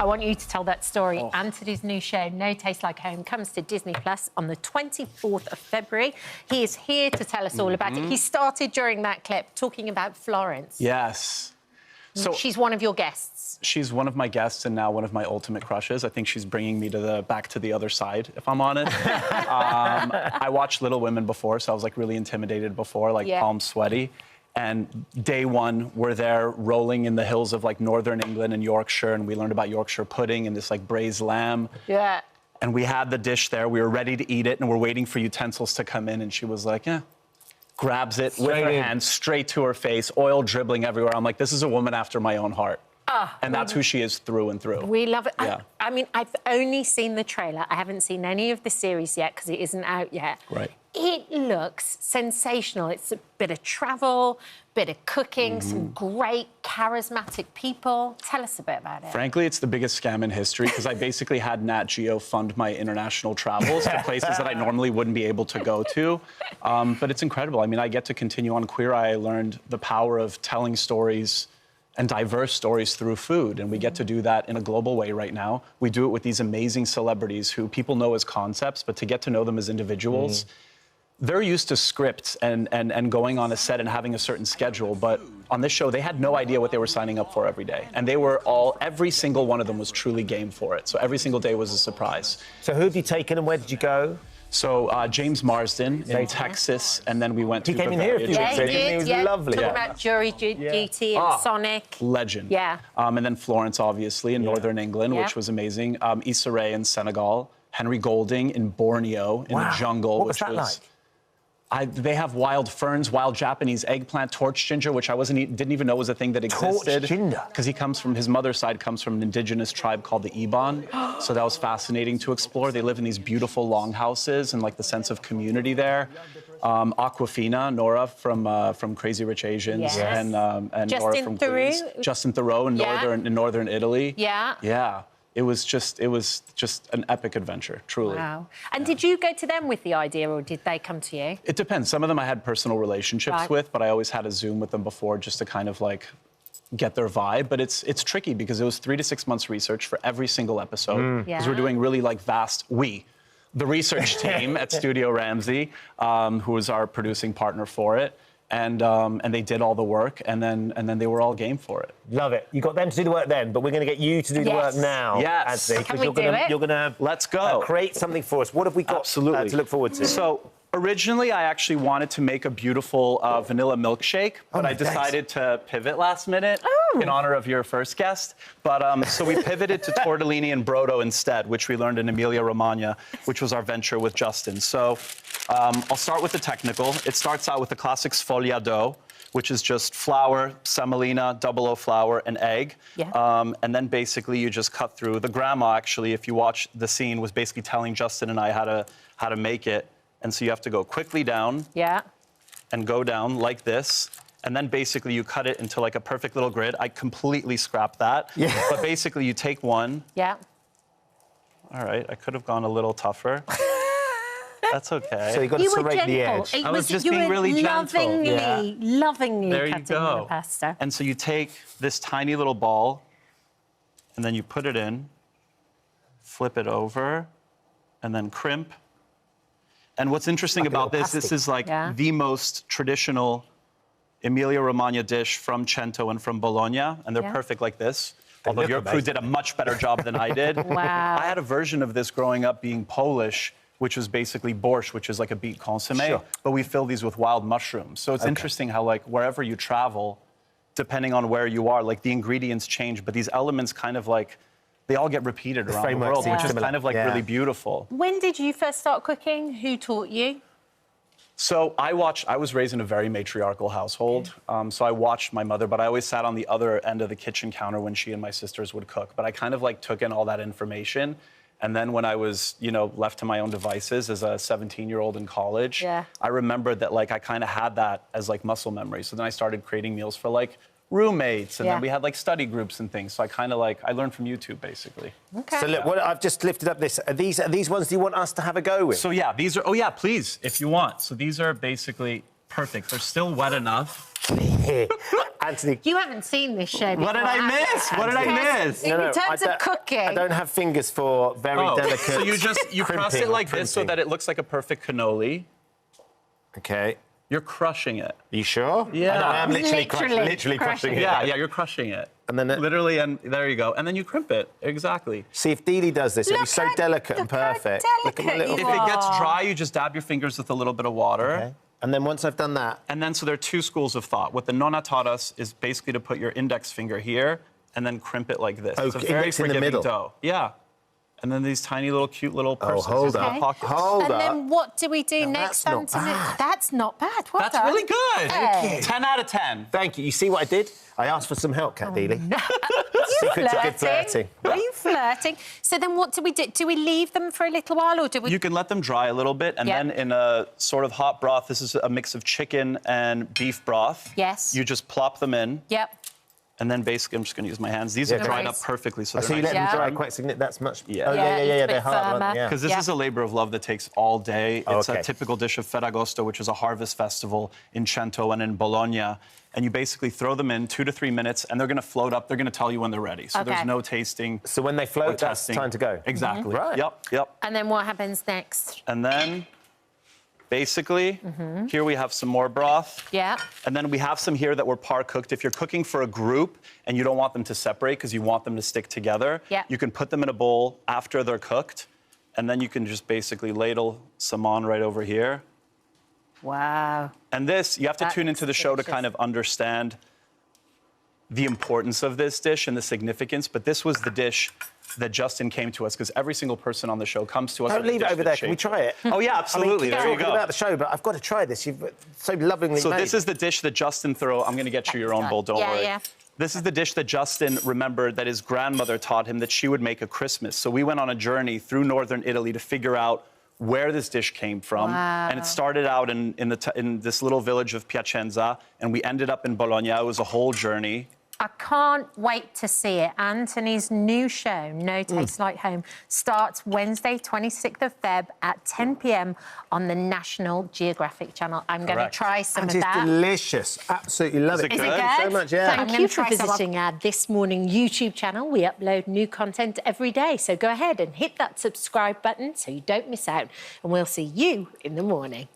I want you to tell that story. Antoni's new show, No Taste Like Home, comes to Disney Plus on the 24th of February. He is here to tell us all about it. He started during that clip talking about Florence. Yes. So she's one of your guests. She's one of my guests and now one of my ultimate crushes. I think she's bringing me to back to the other side, if I'm honest. I watched Little Women before, so I was like really intimidated before, like palms sweaty. And day one, we're there rolling in the hills of like northern England and Yorkshire, and we learned about Yorkshire pudding and this like braised lamb. Yeah. And we had the dish there. We were ready to eat it, and we're waiting for utensils to come in. And she was like, grabs it with her hand straight to her face, oil dribbling everywhere. I'm like, this is a woman after my own heart. And that's who she is through and through. We love it. Yeah. I mean, I've only seen the trailer. I haven't seen any of the series yet because it isn't out yet. Right. It looks sensational. It's a bit of travel, bit of cooking, some great charismatic people. Tell us a bit about it. Frankly, it's the biggest scam in history because I basically had Nat Geo fund my international travels to places that I normally wouldn't be able to go to. But it's incredible. I mean, I get to continue on Queer Eye. I learned the power of telling stories and diverse stories through food, and we get to do that in a global way right now. We do it with these amazing celebrities who people know as concepts, but to get to know them as individuals, they're used to scripts and going on a set and having a certain schedule, but on this show, they had no idea what they were signing up for every day. And they were every single one of them was truly game for it. So every single day was a surprise. So who have you taken and where did you go? So James Marsden in Texas, and then we went to Bavaria. He came in here a few weeks ago. He was lovely. Talking about Jury Duty and Sonic. Legend. Yeah. And then Florence, obviously, in northern England, which was amazing. Issa Rae in Senegal. Henry Golding in Borneo, in the jungle. What was that like? They have wild ferns, wild Japanese eggplant, torch ginger, which I didn't even know was a thing that existed. Torch ginger? Because his mother's side comes from an indigenous tribe called the Iban. So that was fascinating to explore. They live in these beautiful longhouses and like the sense of community there. Aquafina, Nora from Crazy Rich Asians, and Nora from Queens. Justin Theroux in northern Italy. Yeah. Yeah. It was just an epic adventure, truly. Wow. And did you go to them with the idea, or did they come to you? It depends. Some of them I had personal relationships with, but I always had a Zoom with them before just to kind of like get their vibe. But it's tricky because it was 3 to 6 months research for every single episode. Because we're doing really like the research team at Studio Ramsey, who was our producing partner for it. And they did all the work, and then they were all game for it. Love it. You got them to do the work then, but we're going to get you to do the work now. Yes. Can we do it? You're going to let's go create something for us. What have we got to look forward to? So originally, I actually wanted to make a beautiful vanilla milkshake, but I decided to pivot last minute in honor of your first guest. But so we pivoted to tortellini and brodo instead, which we learned in Emilia-Romagna, which was our venture with Justin. So I'll start with the technical. It starts out with the classic sfogliato, which is just flour, semolina, 00 flour, and egg. And then basically you just cut through. The grandma, actually, if you watch the scene, was basically telling Justin and I how to make it. And so you have to go quickly down and go down like this. And then basically you cut it into like a perfect little grid. I completely scrapped that. But basically you take one. All right, I could have gone a little tougher. That's okay. So you got to serrate the edge. I was just being really gentle. Lovingly there you cutting go. the pasta. And so you take this tiny little ball, and then you put it in, flip it over, and then crimp. And what's interesting about this is like the most traditional Emilia-Romagna dish from Cento and from Bologna, and they're perfect like this. Although your crew did a much better job than I did. Wow. I had a version of this growing up being Polish, which was basically borscht, which is like a beet consommé, but we fill these with wild mushrooms. So it's interesting how like wherever you travel, depending on where you are, like the ingredients change, but these elements kind of like, they all get repeated around the world, which is kind of like really beautiful. When did you first start cooking? Who taught you? So I was raised in a very matriarchal household. So I watched my mother, but I always sat on the other end of the kitchen counter when she and my sisters would cook. But I kind of like took in all that information. And then when I was, left to my own devices as a 17-year-old in college, I remembered that like I kind of had that as like muscle memory. So then I started creating meals for like roommates, and then we had like study groups and things. So I kind of like, I learned from YouTube basically. Okay. So look, I've just lifted up this. Are these ones you want us to have a go with? So yeah, these are, please, if you want. So these are basically perfect. They're still wet enough. Antoni. Antoni. You haven't seen this show before. What did I miss? What did I miss? In terms of cooking. I don't have fingers for very delicate. So you press it like this so that it looks like a perfect cannoli. Okay. You're crushing it. Are you sure? Yeah. I am literally Literally crushing it. Yeah, you're crushing it. And then literally, and there you go. And then you crimp it. Exactly. See, if Dealey does this, it'll be so delicate and look how perfect. Look at my delicate little... you If it gets dry, you just dab your fingers with a little bit of water. Okay. And then once I've done that... And then, so there are two schools of thought. What the nonna taught us is basically to put your index finger here and then crimp it like this. Oh, it's a very index in the forgiving middle. dough. Yeah. And then these tiny little cute little purses. hold up. Okay. Pockets. Hold And up. then what do we do Now, next, that's not Antoni? bad. That's not bad. Well That's done. really good. Hey. 10 out of 10. Thank you. You see what I did? I asked for some help, Cat Dealey. You Secret to good flirting. Are you flirting? So then what do we do? Do we leave them for a little while or do we... You can let them dry a little bit, and Yep. then in a sort of hot broth, this is a mix of chicken and beef broth. Yes. You just plop them in, Yep. and then basically, I'm just going to use my hands. These Yeah, are dried nice. up perfectly, so Oh, they're so you nice let them Yeah. dry quite significant. That's much... Yeah. Oh, Yeah, it's a They're bit hard. firmer. Ones, yeah. Because this Yeah. is a labor of love that takes all day. It's Okay. a typical dish of Ferragosto, which is a harvest festival in Cento and in Bologna. And you basically throw them in 2 to 3 minutes, and they're going to float up. They're going to tell you when they're ready. So Okay. there's no tasting. So when they or float, that's testing. time to go. Exactly. Right. Yep. And then what happens next? And then, basically, here we have some more broth. Yeah. And then we have some here that were par cooked. If you're cooking for a group and you don't want them to separate because you want them to stick together, Yeah. you can put them in a bowl after they're cooked, and then you can just basically ladle some on right over here. Wow. And this, you have to That tune into the show to delicious. kind of understand the importance of this dish and the significance, but this was the dish that Justin came to us because every single person on the show comes to us. Don't with a leave it dish over that's there. Can we shaped- try it? Oh, yeah, absolutely. I mean, there you keep go. talking about the show, but I've got to try this. You've so lovingly So made. this is the dish that Justin threw. I'm going to get you your own bowl, don't Yeah, worry. yeah. This is the dish that Justin remembered that his grandmother taught him that she would make at Christmas. So we went on a journey through northern Italy to figure out where this dish came from. Wow. And it started out in this little village of Piacenza, and we ended up in Bologna. It was a whole journey. I can't wait to see it. Antoni's new show, No Taste Like Home, starts Wednesday, 26th of Feb at 10 p.m. on the National Geographic Channel. I'm going to Correct. try some And of it's that. delicious. Absolutely love Is it. it Is it good? good? Thank you so much, yeah. Thank I'm you gonna for try some. visiting our This Morning YouTube channel. We upload new content every day, so go ahead and hit that subscribe button so you don't miss out. And we'll see you in the morning.